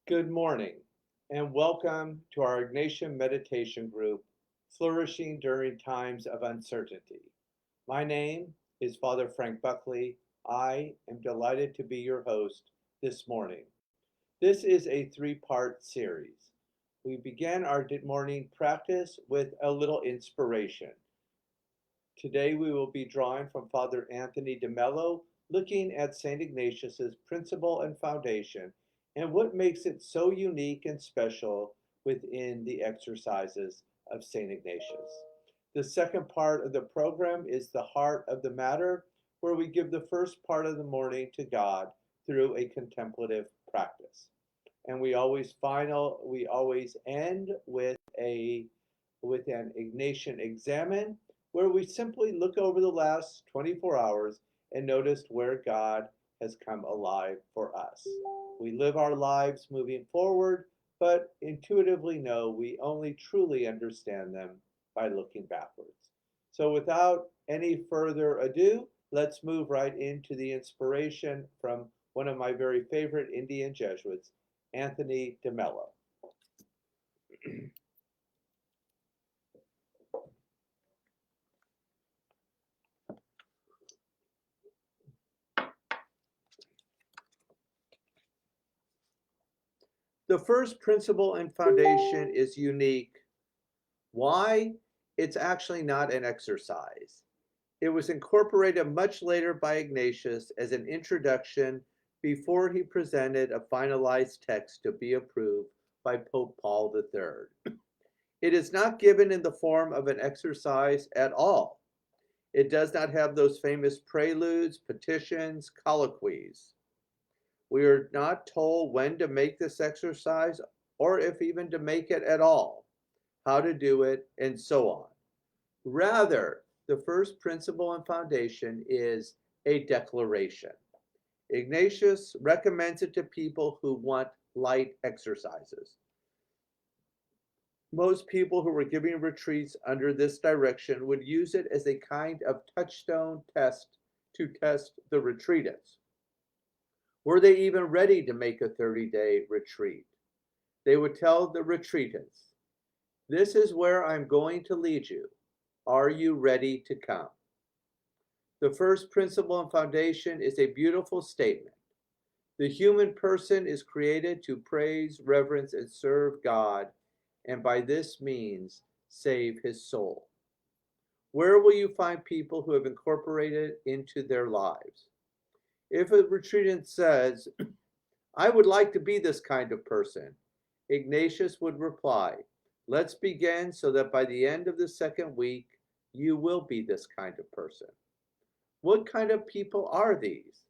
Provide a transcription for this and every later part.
Good morning, and welcome to our Ignatian meditation group, Flourishing During Times of Uncertainty. My name is Father Frank Buckley. I am delighted to be your host this morning. This is a three-part series. We began our morning practice with a little inspiration. Today we will be drawing from Father Anthony de Mello, looking at St. Ignatius's principle and foundation and what makes it so unique and special within the exercises of St. Ignatius. The second part of the program is the heart of the matter, where we give the first part of the morning to God through a contemplative practice. And we always end with an Ignatian examen, where we simply look over the last 24 hours and notice where God has come alive for us. We live our lives moving forward, but intuitively know we only truly understand them by looking backwards. So without any further ado, let's move right into the inspiration from one of my very favorite Indian Jesuits, Anthony de Mello. The first principle and foundation is unique. Why? It's actually not an exercise. It was incorporated much later by Ignatius as an introduction before he presented a finalized text to be approved by Pope Paul III. It is not given in the form of an exercise at all. It does not have those famous preludes, petitions, colloquies. We are not told when to make this exercise or if even to make it at all, how to do it, and so on. Rather, the first principle and foundation is a declaration. Ignatius recommends it to people who want light exercises. Most people who were giving retreats under this direction would use it as a kind of touchstone test to test the retreatants. Were they even ready to make a 30-day retreat? They would tell the retreatants, "This is where I'm going to lead you. Are you ready to come?" The first principle and foundation is a beautiful statement. The human person is created to praise, reverence, and serve God, and by this means save his soul. Where will you find people who have incorporated it into their lives? If a retreatant says, "I would like to be this kind of person," Ignatius would reply, "Let's begin so that by the end of the second week, you will be this kind of person." What kind of people are these?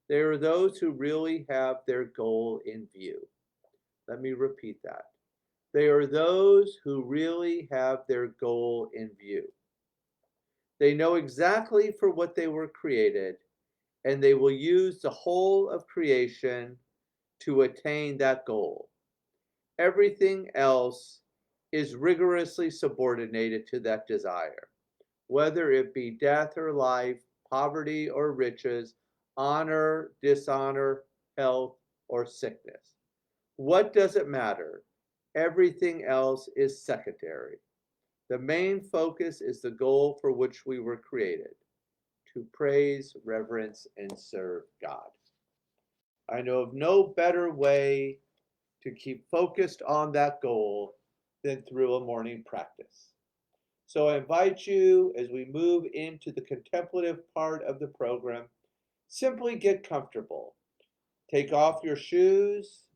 They are those who really have their goal in view. Let me repeat that. They are those who really have their goal in view. They know exactly for what they were created, and they will use the whole of creation to attain that goal. Everything else is rigorously subordinated to that desire, whether it be death or life, poverty or riches, honor, dishonor, health, or sickness. What does it matter? Everything else is secondary. The main focus is the goal for which we were created: to praise, reverence, and serve God. I know of no better way to keep focused on that goal than through a morning practice. So I invite you, as we move into the contemplative part of the program, simply get comfortable. Take off your shoes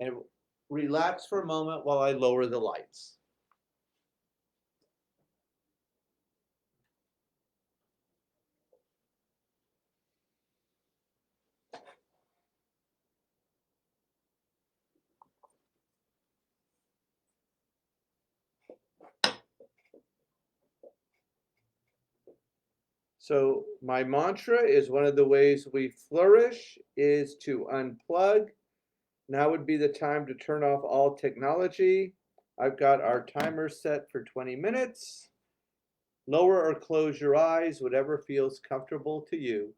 and relax for a moment while I lower the lights. So my mantra is, one of the ways we flourish is to unplug. Now would be the time to turn off all technology. I've got our timer set for 20 minutes. Lower or close your eyes, whatever feels comfortable to you.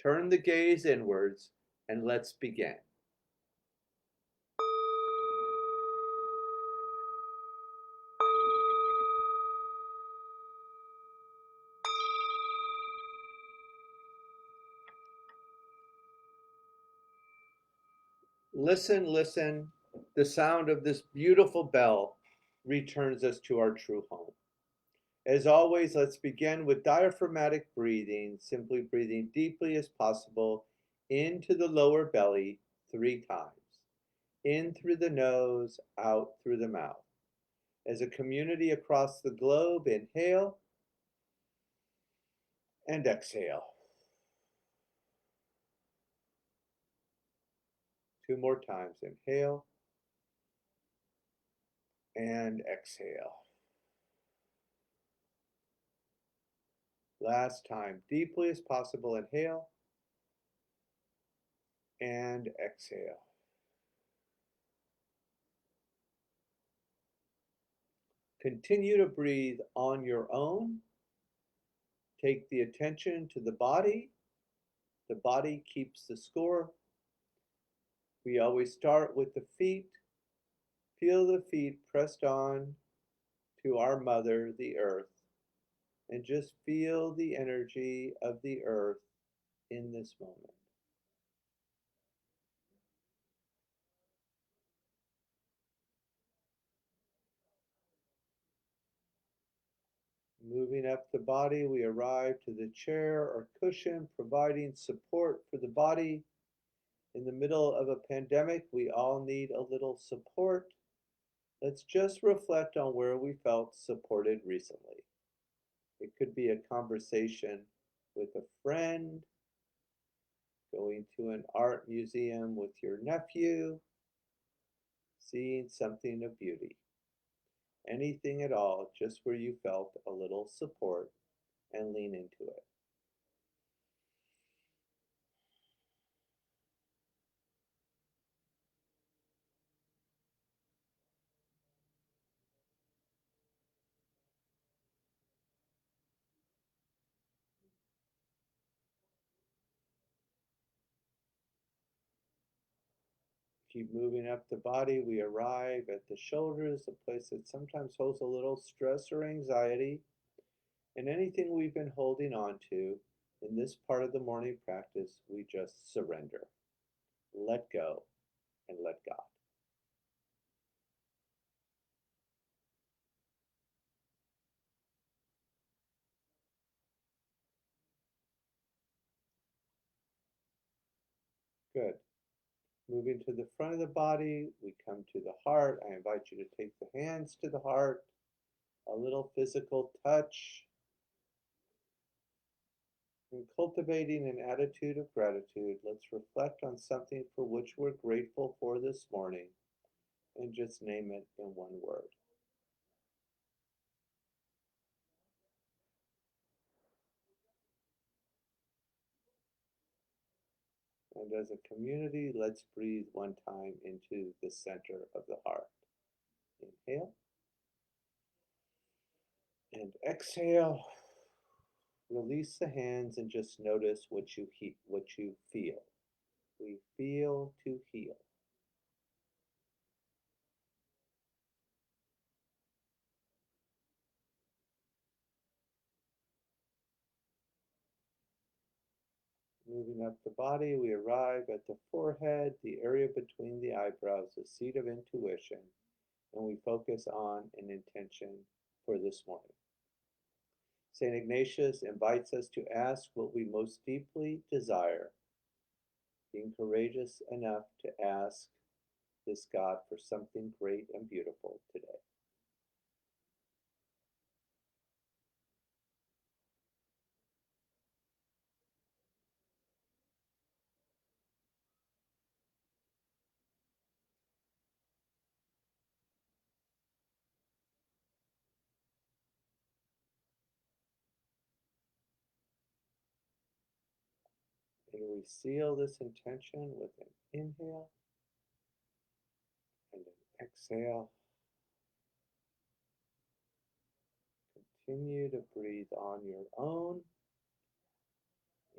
Turn the gaze inwards, and let's begin. Listen, listen. The sound of this beautiful bell returns us to our true home. As always, let's begin with diaphragmatic breathing, simply breathing deeply as possible into the lower belly 3 times. In through the nose, out through the mouth. As a community across the globe, inhale and exhale. 2 more times. Inhale and exhale. Last time, deeply as possible, inhale and exhale. Continue to breathe on your own. Take the attention to the body. The body keeps the score. We always start with the feet. Feel the feet pressed on to our mother, the earth, and just feel the energy of the earth in this moment. Moving up the body, we arrive to the chair or cushion, providing support for the body. In the middle of a pandemic, we all need a little support. Let's just reflect on where we felt supported recently. It could be a conversation with a friend, going to an art museum with your nephew, seeing something of beauty. Anything at all, just where you felt a little support, and lean into it. Keep moving up the body. We arrive at the shoulders, a place that sometimes holds a little stress or anxiety. And anything we've been holding on to in this part of the morning practice, we just surrender, let go, and let God. Good. Moving to the front of the body, we come to the heart. I invite you to take the hands to the heart, a little physical touch, and cultivating an attitude of gratitude. Let's reflect on something for which we're grateful for this morning and just name it in one word. And as a community, let's breathe one time into the center of the heart. Inhale and exhale. Release the hands and just notice what you feel. We feel to heal. Moving up the body, we arrive at the forehead, the area between the eyebrows, the seat of intuition, and we focus on an intention for this morning. St. Ignatius invites us to ask what we most deeply desire, being courageous enough to ask this God for something great and beautiful today. And we seal this intention with an inhale and an exhale. Continue to breathe on your own.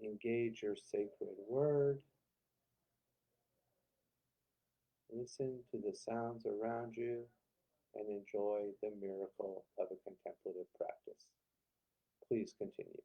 Engage your sacred word. Listen to the sounds around you and enjoy the miracle of a contemplative practice. Please continue.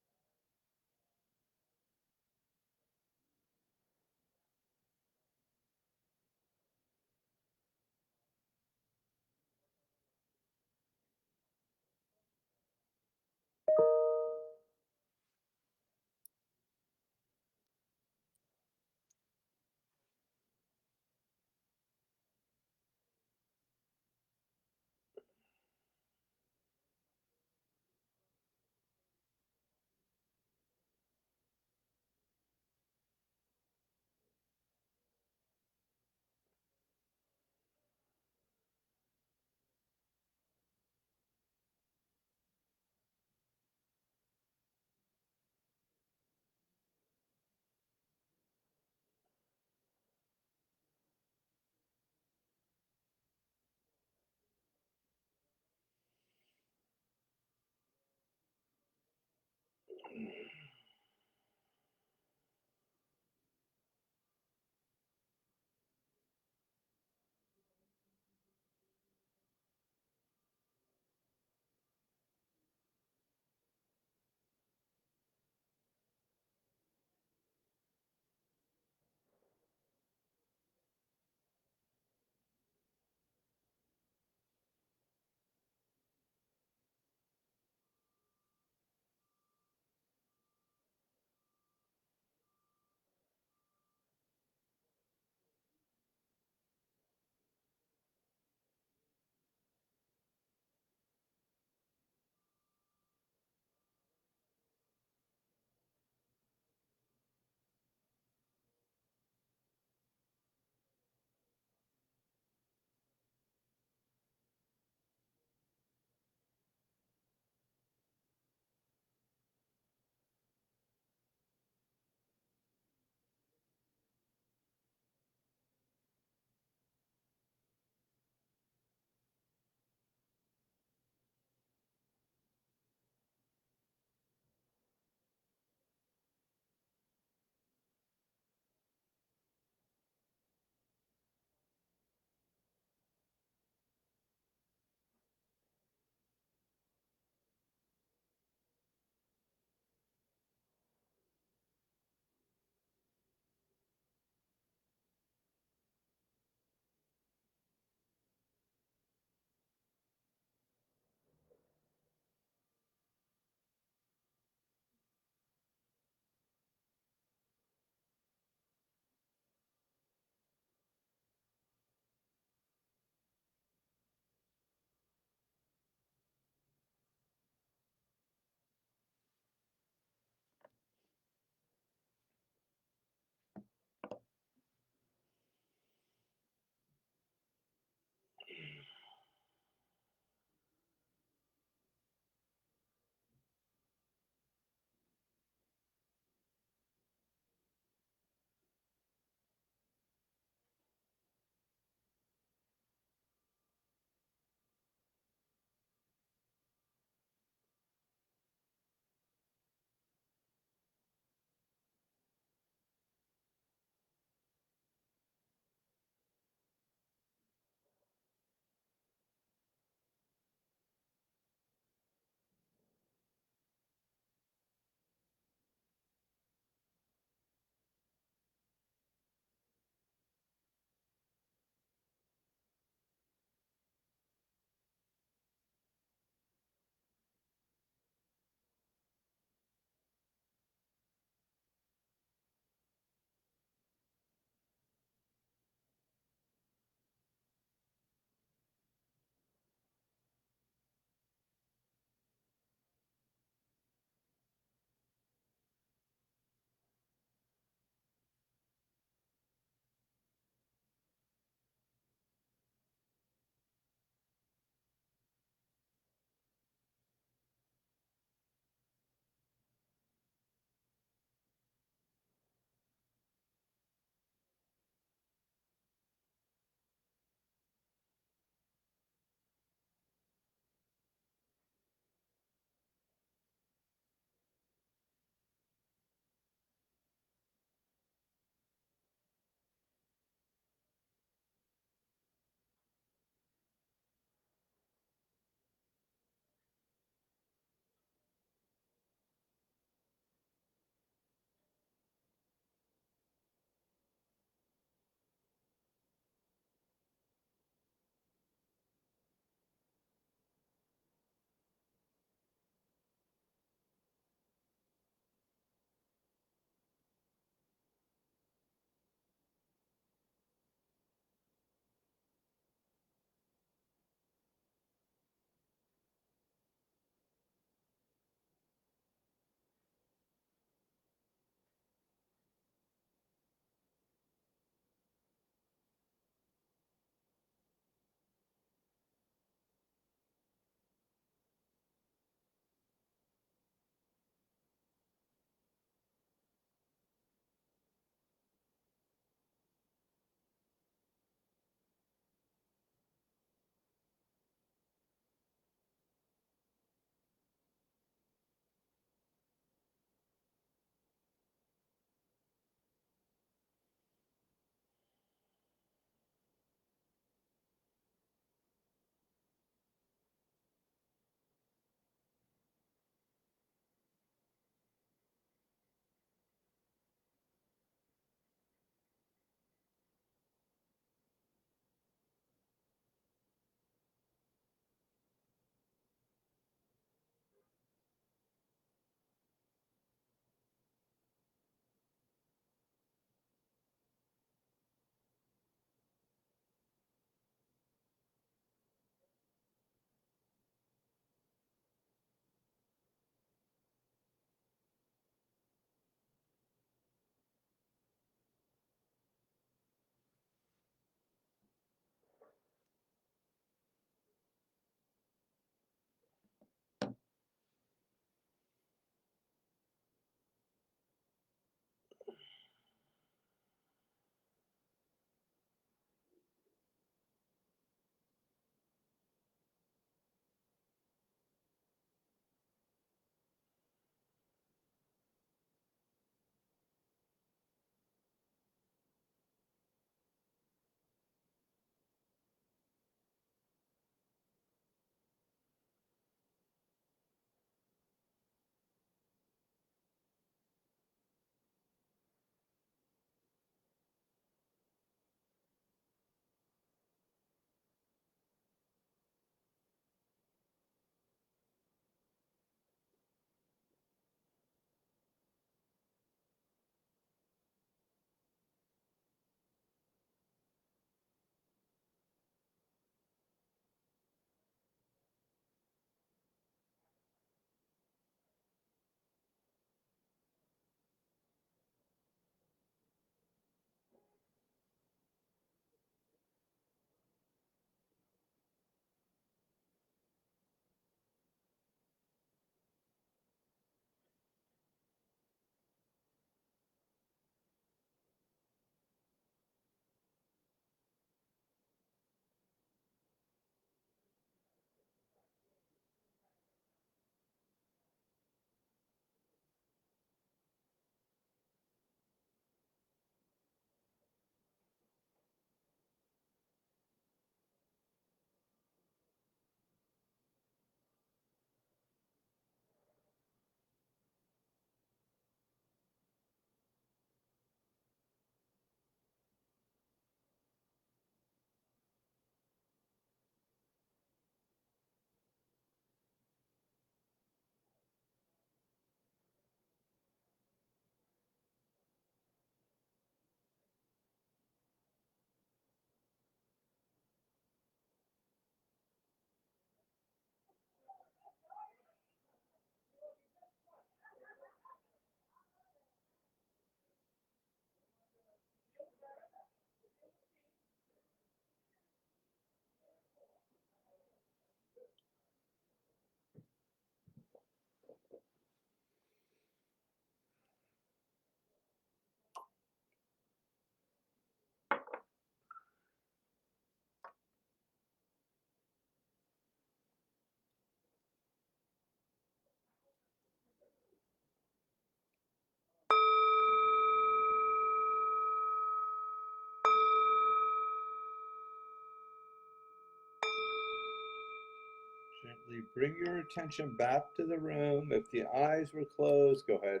Gently bring your attention back to the room. If the eyes were closed, go ahead.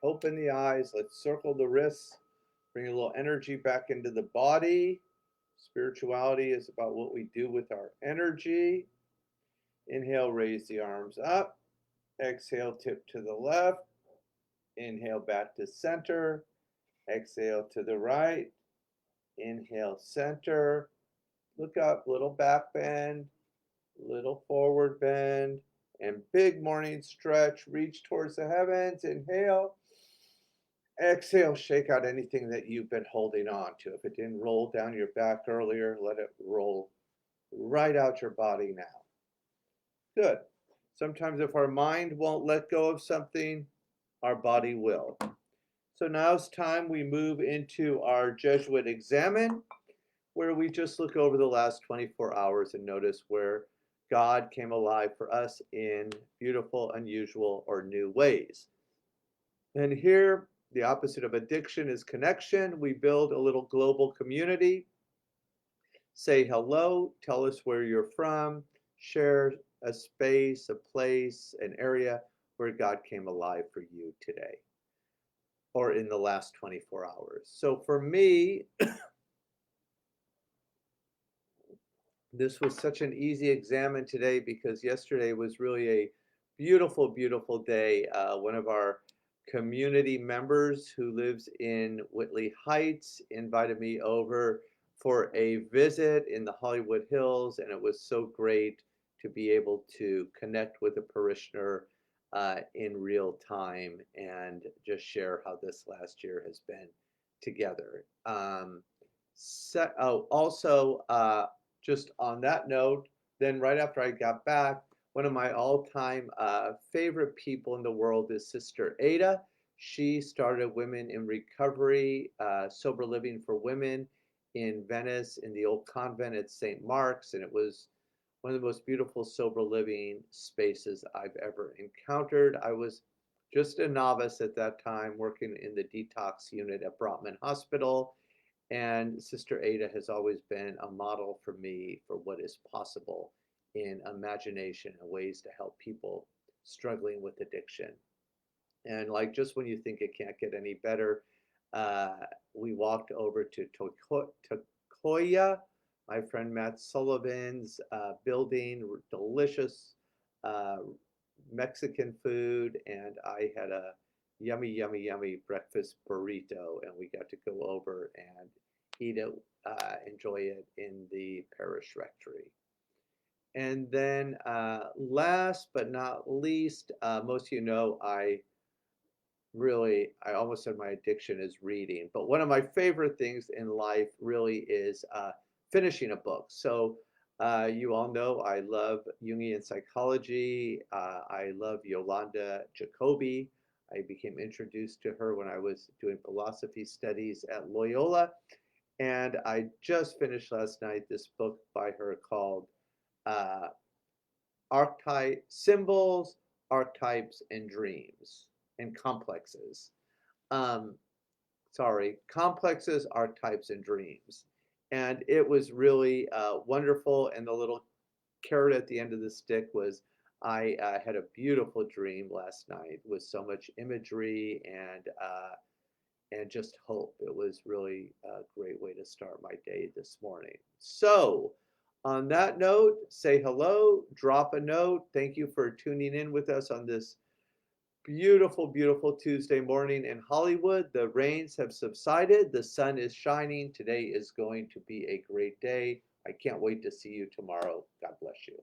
Open the eyes. Let's circle the wrists. Bring a little energy back into the body. Spirituality is about what we do with our energy. Inhale, raise the arms up. Exhale, tip to the left. Inhale, back to center. Exhale to the right. Inhale, center. Look up, little back bend, little forward bend, and big morning stretch. Reach towards the heavens. Inhale. Exhale, shake out anything that you've been holding on to. If it didn't roll down your back earlier, let it roll right out your body now. Good. Sometimes if our mind won't let go of something, our body will. So now it's time we move into our Jesuit Examen, where we just look over the last 24 hours and notice where God came alive for us in beautiful, unusual, or new ways. And here, the opposite of addiction is connection. We build a little global community. Say hello, tell us where you're from, share a space, a place, an area where God came alive for you today or in the last 24 hours. So for me, this was such an easy examen today because yesterday was really a beautiful, beautiful day. One of our community members who lives in Whitley Heights invited me over for a visit in the Hollywood Hills, and it was so great to be able to connect with a parishioner in real time and just share how this last year has been together. Just on that note, then right after I got back, one of my all-time favorite people in the world is Sister Ada. She started Women in Recovery, Sober Living for Women in Venice in the old convent at St. Mark's, and it was one of the most beautiful sober living spaces I've ever encountered. I was just a novice at that time working in the detox unit at Brotman Hospital, and Sister Ada has always been a model for me for what is possible in imagination and ways to help people struggling with addiction. And like just when you think it can't get any better, we walked over to Tokoya, my friend Matt Sullivan's building, delicious Mexican food, and I had a yummy, yummy, yummy breakfast burrito, and we got to go over and eat it, enjoy it in the parish rectory. And then last but not least, most of you know I almost said my addiction is reading, but one of my favorite things in life really is finishing a book. So you all know I love Jungian psychology. I love Yolanda Jacoby. I became introduced to her when I was doing philosophy studies at Loyola. And I just finished last night this book by her called Symbols, Archetypes, and Dreams, and Complexes. Complexes, Archetypes, and Dreams. And it was really wonderful. And the little carrot at the end of the stick was I had a beautiful dream last night with so much imagery and just hope. It was really a great way to start my day this morning. So on that note, say hello, drop a note. Thank you for tuning in with us on this beautiful, beautiful Tuesday morning in Hollywood. The rains have subsided. The sun is shining. Today is going to be a great day. I can't wait to see you tomorrow. God bless you.